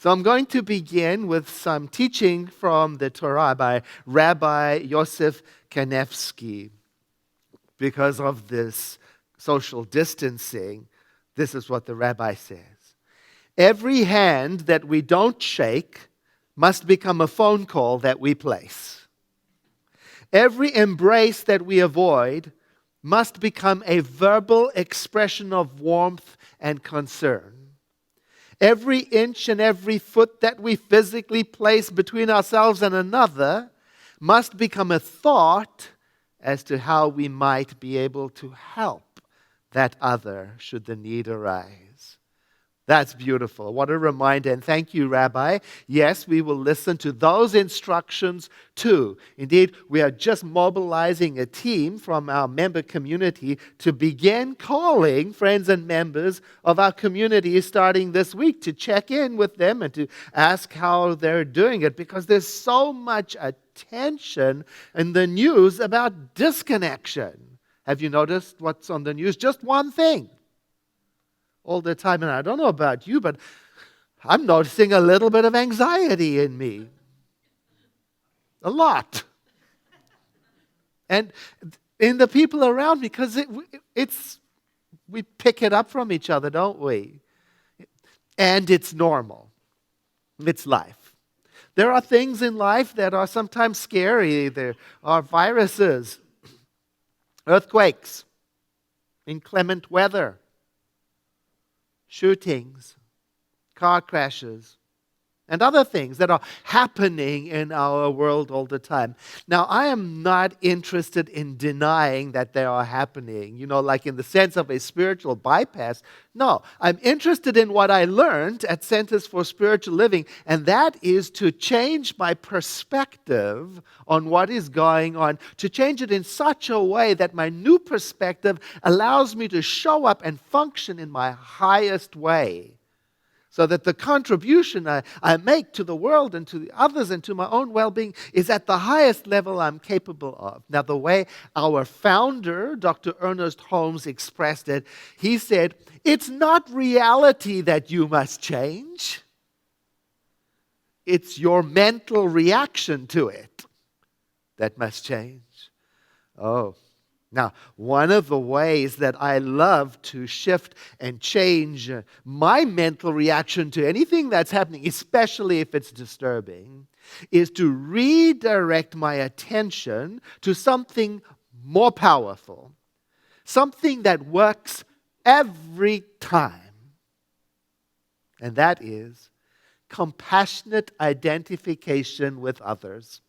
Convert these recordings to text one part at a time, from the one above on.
So I'm going to begin with some teaching from the Torah by Rabbi Yosef Kanefsyky. Because of this social distancing, this is what the rabbi says. Every hand that we don't shake must become a phone call that we place. Every embrace that we avoid must become a verbal expression of warmth and concern. Every inch and every foot that we physically place between ourselves and another must become a thought as to how we might be able to help that other should the need arise. That's beautiful. What a reminder. And thank you, Rabbi. Yes, we will listen to those instructions too. Indeed, we are just mobilizing a team from our member community to begin calling friends and members of our community starting this week to check in with them and to ask how they're doing it, because there's so much attention in the news about disconnection. Have you noticed what's on the news? Just one thing all the time. And I don't know about you, but I'm noticing a little bit of anxiety in me. A lot. And in the people around me, because we pick it up from each other, don't we? And it's normal. It's life. There are things in life that are sometimes scary. There are viruses, earthquakes, inclement weather, shootings, car crashes, and other things that are happening in our world all the time. Now, I am not interested in denying that they are happening, like in the sense of a spiritual bypass. No, I'm interested in what I learned at Centers for Spiritual Living, and that is to change my perspective on what is going on, to change it in such a way that my new perspective allows me to show up and function in my highest way, so that the contribution I make to the world and to the others and to my own well-being is at the highest level I'm capable of. Now, the way our founder, Dr. Ernest Holmes, expressed it, he said, it's not reality that you must change. It's your mental reaction to it that must change. Oh. Now, one of the ways that I love to shift and change my mental reaction to anything that's happening, especially if it's disturbing, is to redirect my attention to something more powerful, something that works every time. And that is compassionate identification with others.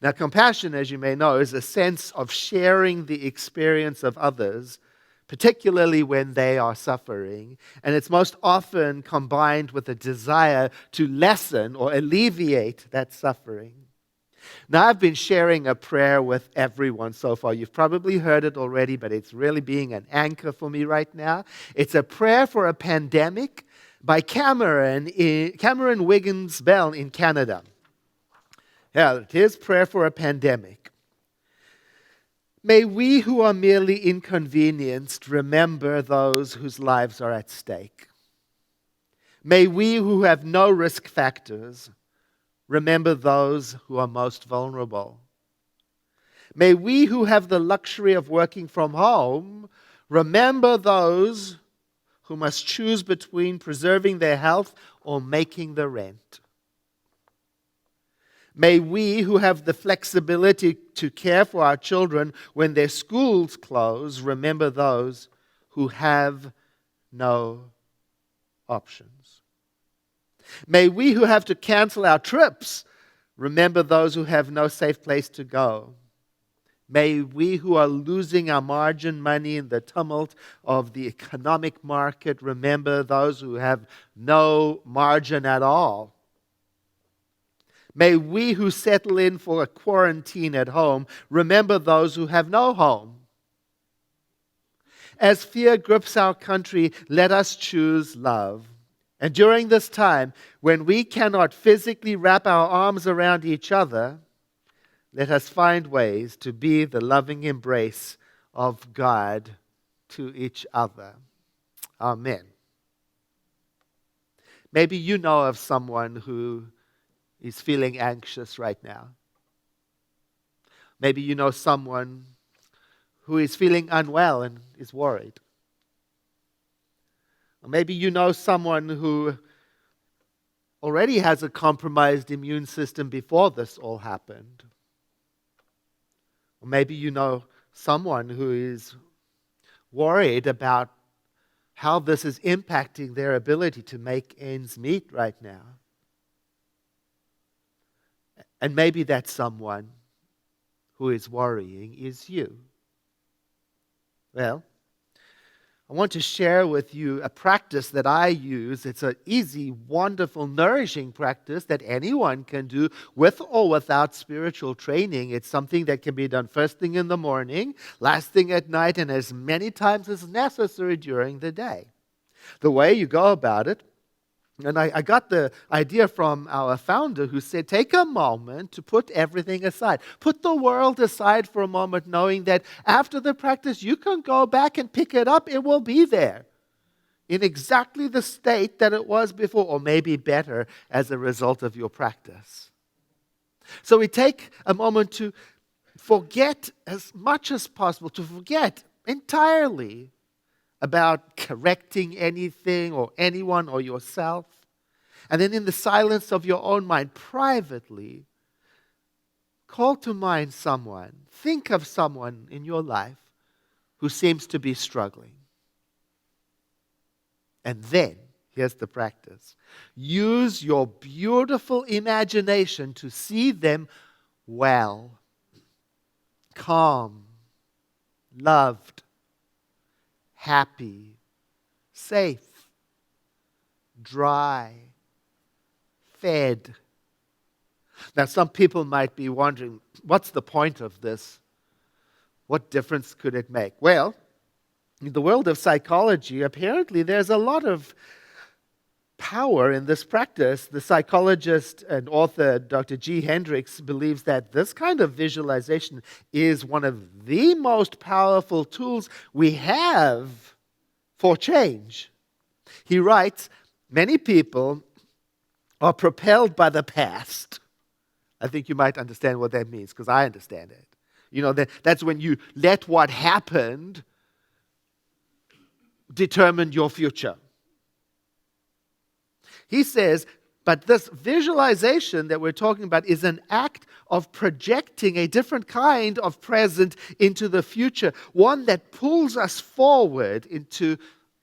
Now, compassion, as you may know, is a sense of sharing the experience of others, particularly when they are suffering. And it's most often combined with a desire to lessen or alleviate that suffering. Now, I've been sharing a prayer with everyone so far. You've probably heard it already, but it's really being an anchor for me right now. It's a prayer for a pandemic by Cameron Wiggins Bell in Canada. Yeah, it is prayer for a pandemic. May we who are merely inconvenienced remember those whose lives are at stake. May we who have no risk factors remember those who are most vulnerable. May we who have the luxury of working from home remember those who must choose between preserving their health or making the rent. May we who have the flexibility to care for our children when their schools close remember those who have no options. May we who have to cancel our trips remember those who have no safe place to go. May we who are losing our margin money in the tumult of the economic market remember those who have no margin at all. May we who settle in for a quarantine at home remember those who have no home. As fear grips our country, let us choose love. And during this time, when we cannot physically wrap our arms around each other, let us find ways to be the loving embrace of God to each other. Amen. Maybe you know of someone who is feeling anxious right now. Maybe you know someone who is feeling unwell and is worried. Or maybe you know someone who already has a compromised immune system before this all happened. Or maybe you know someone who is worried about how this is impacting their ability to make ends meet right now. And maybe that someone who is worrying is you. Well, I want to share with you a practice that I use. It's an easy, wonderful, nourishing practice that anyone can do with or without spiritual training. It's something that can be done first thing in the morning, last thing at night, and as many times as necessary during the day. The way you go about it, and I got the idea from our founder who said, take a moment to put everything aside. Put the world aside for a moment, knowing that after the practice, you can go back and pick it up. It will be there in exactly the state that it was before, or maybe better as a result of your practice. So we take a moment to forget as much as possible, to forget entirely about correcting anything or anyone or yourself. And then in the silence of your own mind, privately, call to mind someone. Think of someone in your life who seems to be struggling. And then, here's the practice. Use your beautiful imagination to see them well, calm, loved, happy, safe, dry, fed. Now, some people might be wondering, what's the point of this? What difference could it make? Well, in the world of psychology, apparently there's a lot of power in this practice. The psychologist and author Dr. G. Hendricks believes that this kind of visualization is one of the most powerful tools we have for change. He writes, many people are propelled by the past. I think you might understand what that means, because I understand it. You know, that's when you let what happened determine your future. He says, but this visualization that we're talking about is an act of projecting a different kind of present into the future, one that pulls us forward into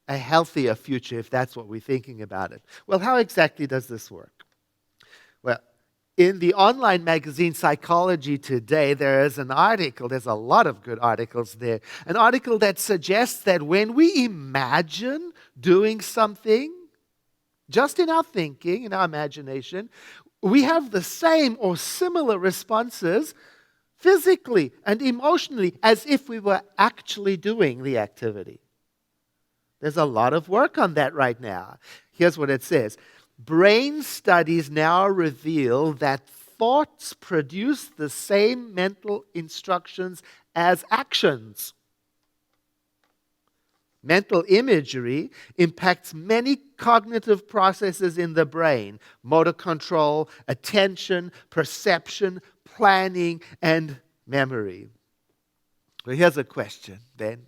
a healthier future, if that's what we're thinking about it. Well, how exactly does this work? Well, in the online magazine Psychology Today, there is an article, there's a lot of good articles there, an article that suggests that when we imagine doing something, just in our thinking, in our imagination, we have the same or similar responses physically and emotionally as if we were actually doing the activity. There's a lot of work on that right now. Here's what it says. Brain studies now reveal that thoughts produce the same mental instructions as actions. Mental imagery impacts many cognitive processes in the brain: motor control, attention, perception, planning, and memory. Well, here's a question then.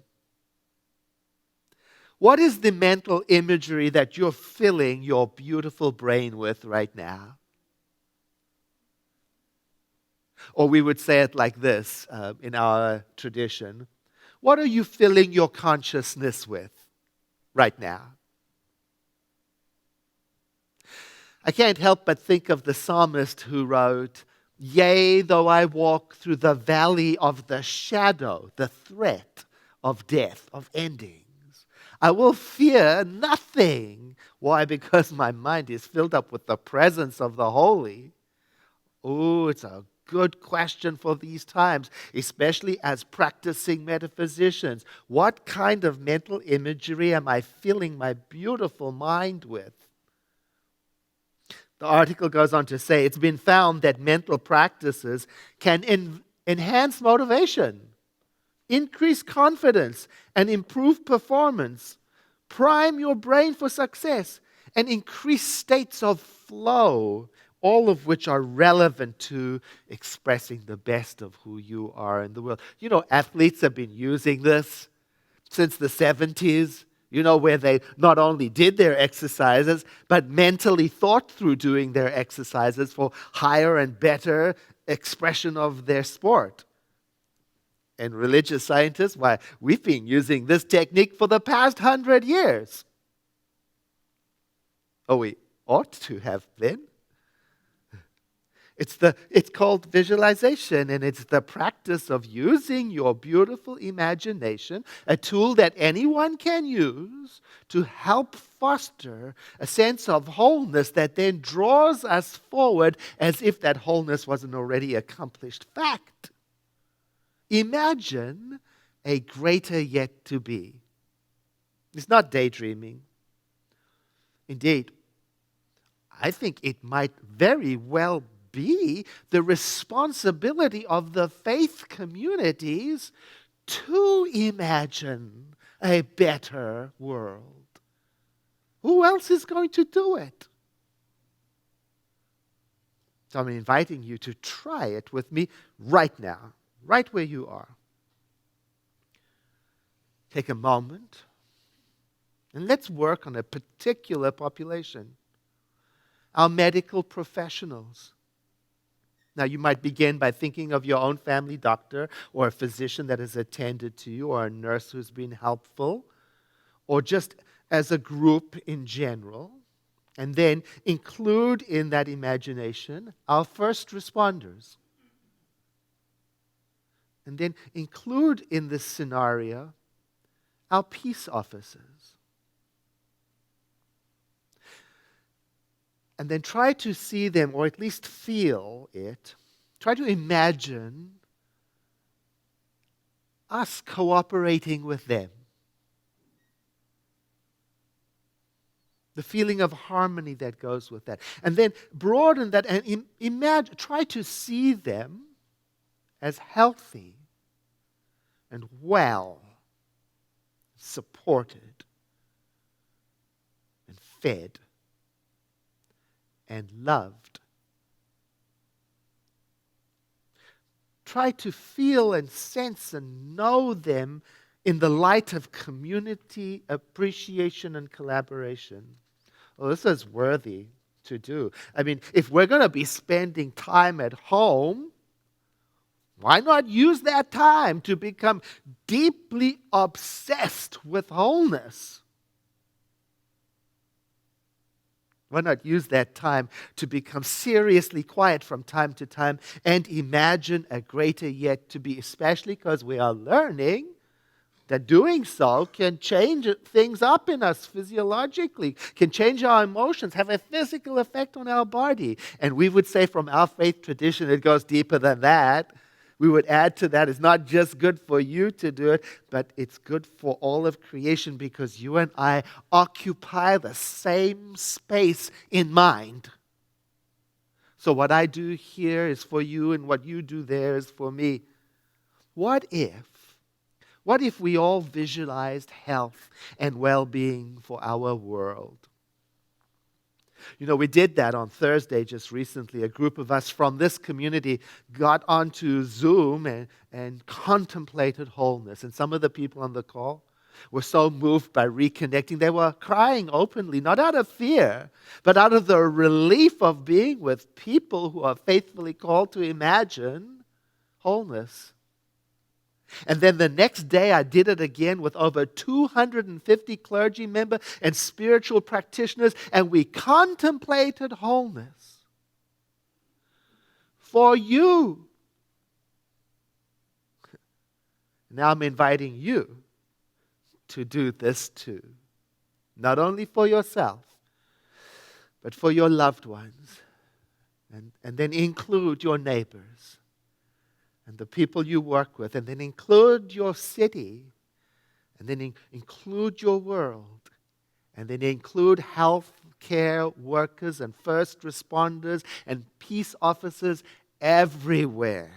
What is the mental imagery that you're filling your beautiful brain with right now? Or we would say it like this in our tradition. What are you filling your consciousness with right now? I can't help but think of the psalmist who wrote, "Yea, though I walk through the valley of the shadow, the threat of death, of endings, I will fear nothing." Why? Because my mind is filled up with the presence of the Holy. Oh, it's a good question for these times, especially as practicing metaphysicians. What kind of mental imagery am I filling my beautiful mind with? The article goes on to say it's been found that mental practices can enhance motivation, increase confidence, and improve performance, prime your brain for success, and increased states of flow, all of which are relevant to expressing the best of who you are in the world. You know, athletes have been using this since the 70s, where they not only did their exercises, but mentally thought through doing their exercises for higher and better expression of their sport. And religious scientists, why, we've been using this technique for the past 100 years. Oh, we ought to have been. It's called visualization, and it's the practice of using your beautiful imagination, a tool that anyone can use to help foster a sense of wholeness that then draws us forward as if that wholeness was an already accomplished fact. Imagine a greater yet to be. It's not daydreaming. Indeed, I think it might very well be the responsibility of the faith communities to imagine a better world. Who else is going to do it? So I'm inviting you to try it with me right now, right where you are. Take a moment and let's work on a particular population. Our medical professionals. Now, you might begin by thinking of your own family doctor or a physician that has attended to you or a nurse who's been helpful, or just as a group in general. And then include in that imagination our first responders. And then include in this scenario our peace officers. And then try to see them, or at least feel it. Try to imagine us cooperating with them. The feeling of harmony that goes with that. And then broaden that and imagine, try to see them as healthy and well, supported and fed and loved. Try to feel and sense and know them in the light of community appreciation and collaboration. Well, this is worthy to do. I mean, if we're going to be spending time at home, why not use that time to become deeply obsessed with wholeness? Why not use that time to become seriously quiet from time to time and imagine a greater yet to be, especially because we are learning that doing so can change things up in us physiologically, can change our emotions, have a physical effect on our body. And we would say from our faith tradition, it goes deeper than that. We would add to that, it's not just good for you to do it, but it's good for all of creation because you and I occupy the same space in mind. So what I do here is for you and what you do there is for me. What if we all visualized health and well-being for our world? You know, we did that on Thursday just recently. A group of us from this community got onto Zoom and contemplated wholeness. And some of the people on the call were so moved by reconnecting. They were crying openly, not out of fear, but out of the relief of being with people who are faithfully called to imagine wholeness. And then the next day I did it again with over 250 clergy members and spiritual practitioners, and we contemplated wholeness for you. Now I'm inviting you to do this too. Not only for yourself, but for your loved ones. And then include your neighbors and the people you work with, and then include your city, and then include your world, and then include health care workers and first responders and peace officers everywhere.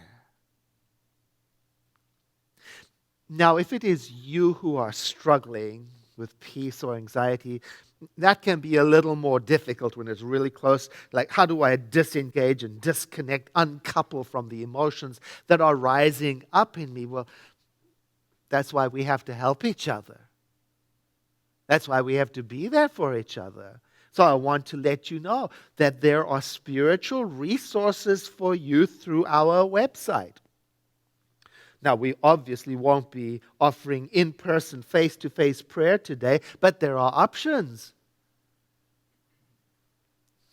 Now, if it is you who are struggling with peace or anxiety, That can be a little more difficult when it's really close. Like, how do I disengage and disconnect, uncouple from the emotions that are rising up in me? Well, that's why we have to help each other. That's why we have to be there for each other. So I want to let you know that there are spiritual resources for you through our website. Now, we obviously won't be offering in-person, face-to-face prayer today, but there are options.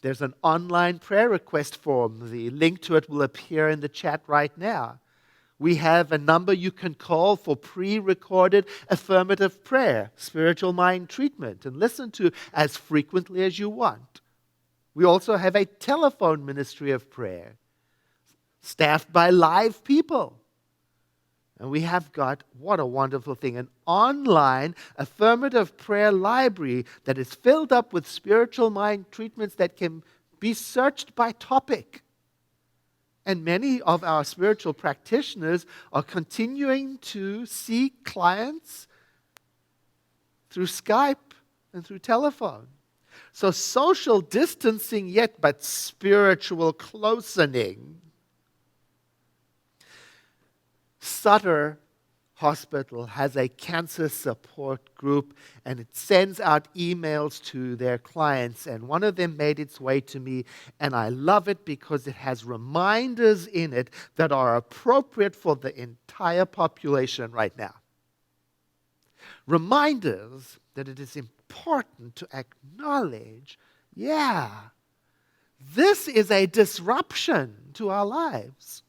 There's an online prayer request form. The link to it will appear in the chat right now. We have a number you can call for pre-recorded affirmative prayer, spiritual mind treatment, and listen to as frequently as you want. We also have a telephone ministry of prayer, staffed by live people. And we have got, what a wonderful thing, an online affirmative prayer library that is filled up with spiritual mind treatments that can be searched by topic. And many of our spiritual practitioners are continuing to see clients through Skype and through telephone. So social distancing yet, but spiritual closening. Sutter Hospital has a cancer support group, and it sends out emails to their clients. And one of them made its way to me, and I love it because it has reminders in it that are appropriate for the entire population right now. Reminders that it is important to acknowledge, this is a disruption to our lives.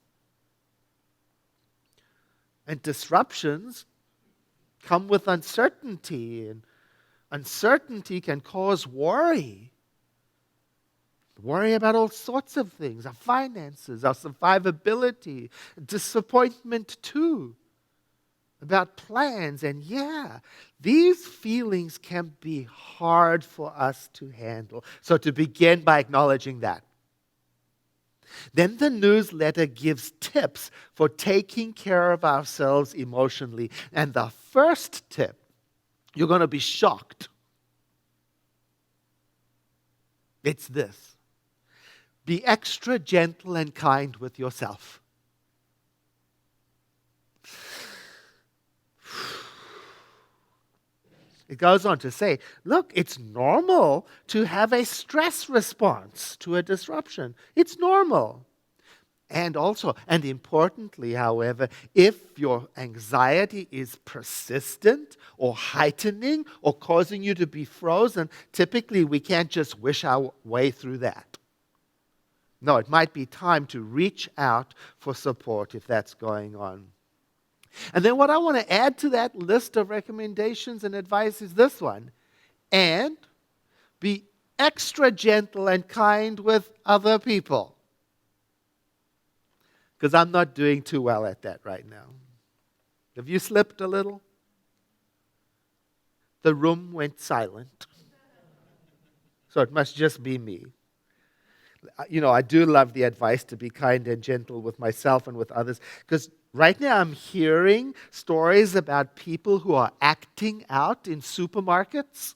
And disruptions come with uncertainty, and uncertainty can cause worry. Worry about all sorts of things, our finances, our survivability, disappointment too, about plans. And these feelings can be hard for us to handle. So to begin by acknowledging that. Then the newsletter gives tips for taking care of ourselves emotionally. And the first tip, you're going to be shocked. It's this: be extra gentle and kind with yourself. It goes on to say, look, it's normal to have a stress response to a disruption. It's normal. And also, and importantly, however, if your anxiety is persistent or heightening or causing you to be frozen, typically we can't just wish our way through that. No, it might be time to reach out for support if that's going on. And then what I want to add to that list of recommendations and advice is this one. And be extra gentle and kind with other people. Because I'm not doing too well at that right now. Have you slipped a little? The room went silent. So it must just be me. You know, I do love the advice to be kind and gentle with myself and with others, because right now I'm hearing stories about people who are acting out in supermarkets.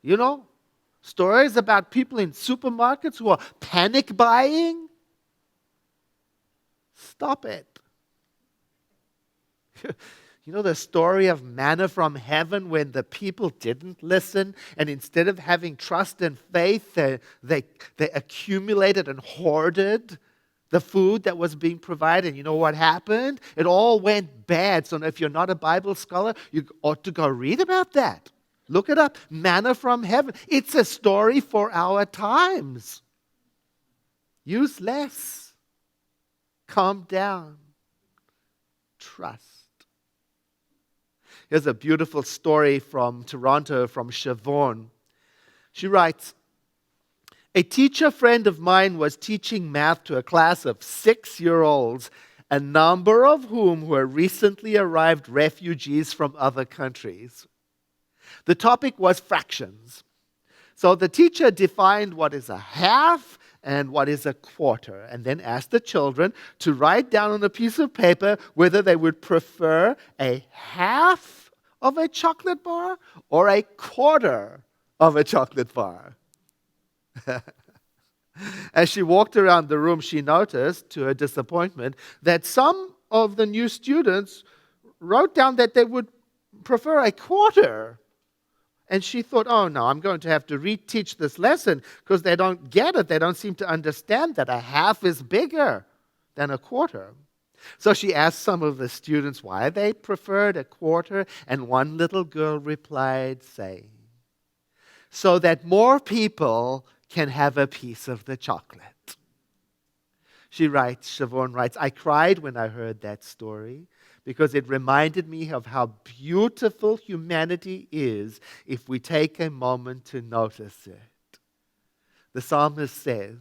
You know, stories about people in supermarkets who are panic buying. Stop it. You know the story of manna from heaven when the people didn't listen, and instead of having trust and faith, they accumulated and hoarded the food that was being provided. You know what happened? It all went bad. So if you're not a Bible scholar, you ought to go read about that. Look it up. Manna from heaven. It's a story for our times. Use less. Calm down. Trust. Here's a beautiful story from Toronto, from Siobhan. She writes, a teacher friend of mine was teaching math to a class of 6-year-olds, a number of whom were recently arrived refugees from other countries. The topic was fractions. So the teacher defined what is a half and what is a quarter, and then asked the children to write down on a piece of paper whether they would prefer a half of a chocolate bar or a quarter of a chocolate bar? As she walked around the room, she noticed, to her disappointment, that some of the new students wrote down that they would prefer a quarter. And she thought, oh no, I'm going to have to reteach this lesson because they don't get it. They don't seem to understand that a half is bigger than a quarter. So she asked some of the students why they preferred a quarter, and one little girl replied, saying, so that more people can have a piece of the chocolate. Siobhan writes, I cried when I heard that story because it reminded me of how beautiful humanity is if we take a moment to notice it. The psalmist says,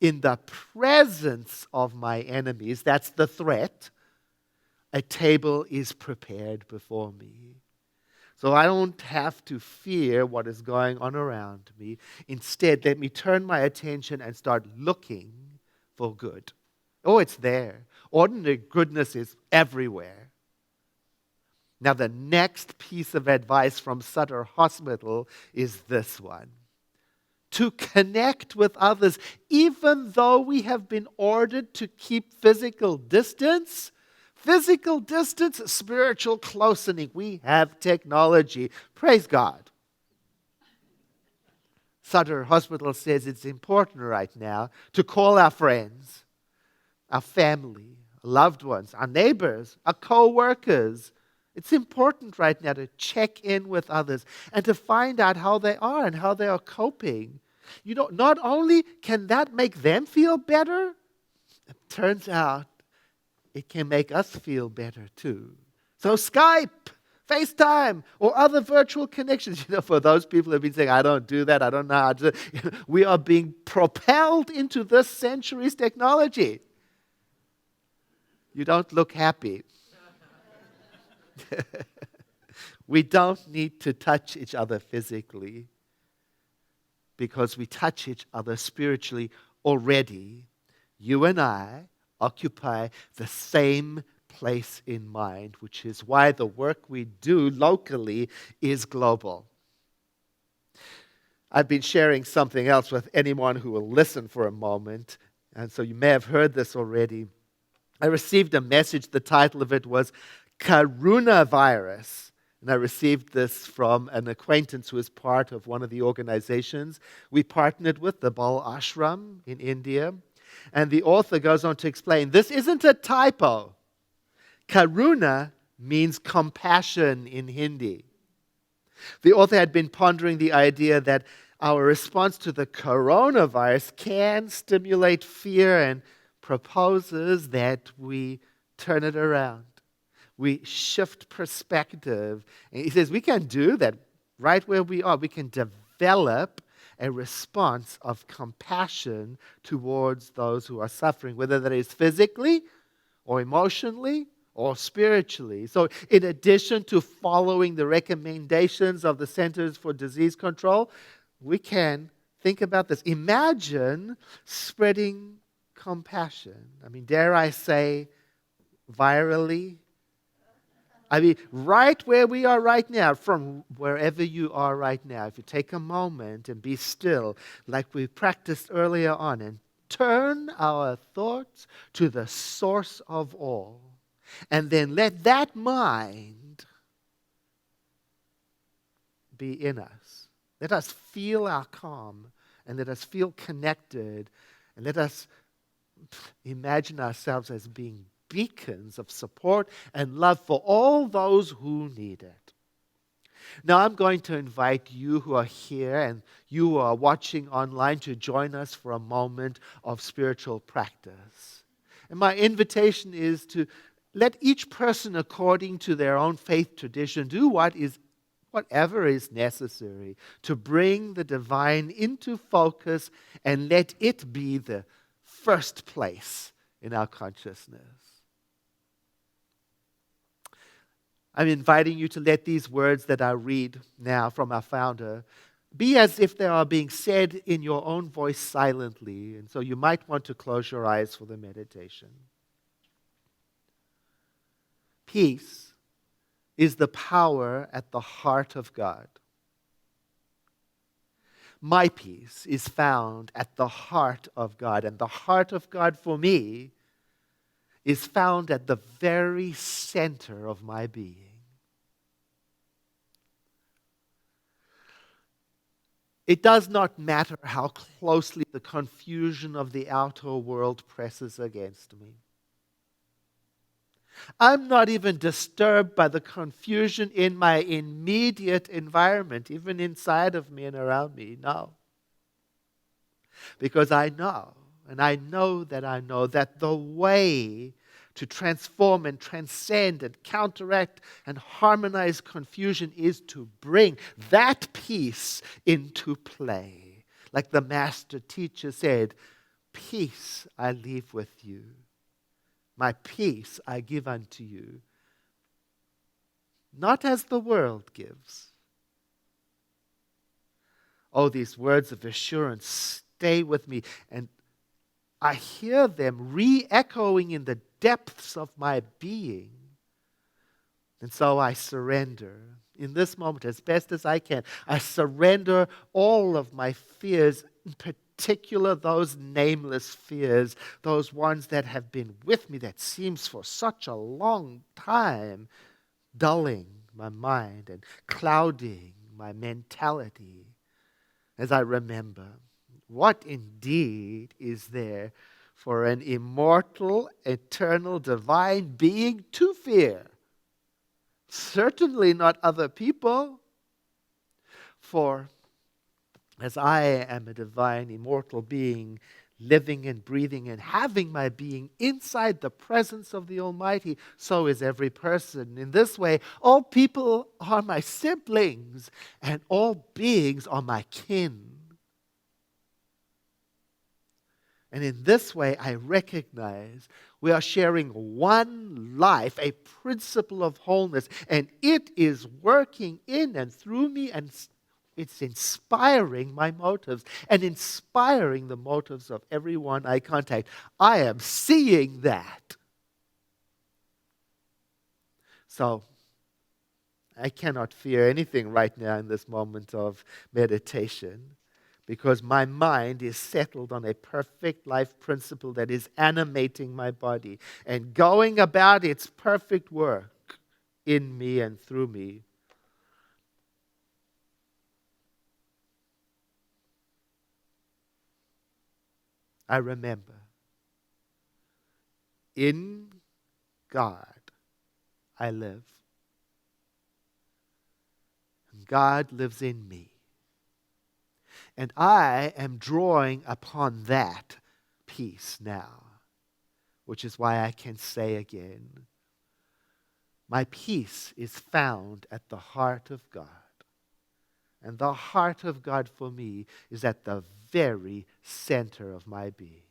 in the presence of my enemies, that's the threat, a table is prepared before me. So I don't have to fear what is going on around me. Instead, let me turn my attention and start looking for good. Oh, it's there. Ordinary goodness is everywhere. Now, the next piece of advice from Sutter Hospital is this one. To connect with others, even though we have been ordered to keep physical distance, spiritual closening. We have technology. Praise God. Sutter Hospital says it's important right now to call our friends, our family, loved ones, our neighbors, our co-workers. It's important right now to check in with others and to find out how they are and how they are coping. You know, not only can that make them feel better, it turns out it can make us feel better too. So Skype, FaceTime, or other virtual connections. You know, for those people who have been saying, I don't do that, I don't know how to do it. We are being propelled into this century's technology. You don't look happy. We don't need to touch each other physically because we touch each other spiritually already. You and I occupy the same place in mind, which is why the work we do locally is global. I've been sharing something else with anyone who will listen for a moment, and so you may have heard this already. I received a message, the title of it was Coronavirus. And I received this from an acquaintance who is part of one of the organizations we partnered with, the Bal Ashram in India. And the author goes on to explain, this isn't a typo. Karuna means compassion in Hindi. The author had been pondering the idea that our response to the coronavirus can stimulate fear and proposes that we turn it around. We shift perspective. And he says we can do that right where we are. We can develop a response of compassion towards those who are suffering, whether that is physically or emotionally or spiritually. So in addition to following the recommendations of the Centers for Disease Control, we can think about this. Imagine spreading compassion. I mean, dare I say, virally? I mean, right where we are right now, from wherever you are right now, if you take a moment and be still, like we practiced earlier on, and turn our thoughts to the source of all, and then let that mind be in us. Let us feel our calm, and let us feel connected, and let us imagine ourselves as being beacons of support and love for all those who need it. Now I'm going to invite you who are here and you who are watching online to join us for a moment of spiritual practice. And my invitation is to let each person, according to their own faith tradition, do whatever is necessary to bring the divine into focus and let it be the first place in our consciousness. I'm inviting you to let these words that I read now from our founder be as if they are being said in your own voice silently, and so you might want to close your eyes for the meditation. Peace is the power at the heart of God. My peace is found at the heart of God, and the heart of God for me is found at the very center of my being. It does not matter how closely the confusion of the outer world presses against me. I'm not even disturbed by the confusion in my immediate environment, even inside of me and around me. No. Because I know, and I know that the way to transform and transcend and counteract and harmonize confusion is to bring that peace into play. Like the master teacher said, peace I leave with you. My peace I give unto you. Not as the world gives. Oh, these words of assurance stay with me, and I hear them re-echoing in the depths of my being. And so I surrender. In this moment, as best as I can, I surrender all of my fears, in particular those nameless fears, those ones that have been with me that seems for such a long time, dulling my mind and clouding my mentality as I remember. What indeed is there for an immortal, eternal, divine being to fear? Certainly not other people. For as I am a divine, immortal being, living and breathing and having my being inside the presence of the Almighty, so is every person. In this way, all people are my siblings, and all beings are my kin. And in this way, I recognize we are sharing one life, a principle of wholeness, and it is working in and through me, and it's inspiring my motives and inspiring the motives of everyone I contact. I am seeing that. So, I cannot fear anything right now in this moment of meditation, because my mind is settled on a perfect life principle that is animating my body and going about its perfect work in me and through me. I remember, in God I live, and God lives in me. And I am drawing upon that peace now, which is why I can say again, my peace is found at the heart of God. And the heart of God for me is at the very center of my being.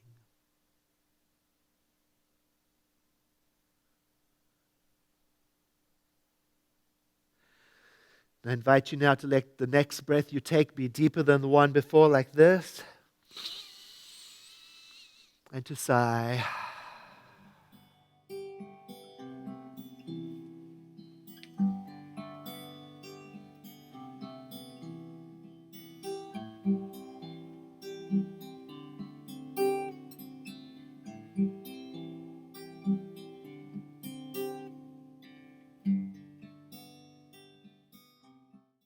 I invite you now to let the next breath you take be deeper than the one before, like this. And to sigh.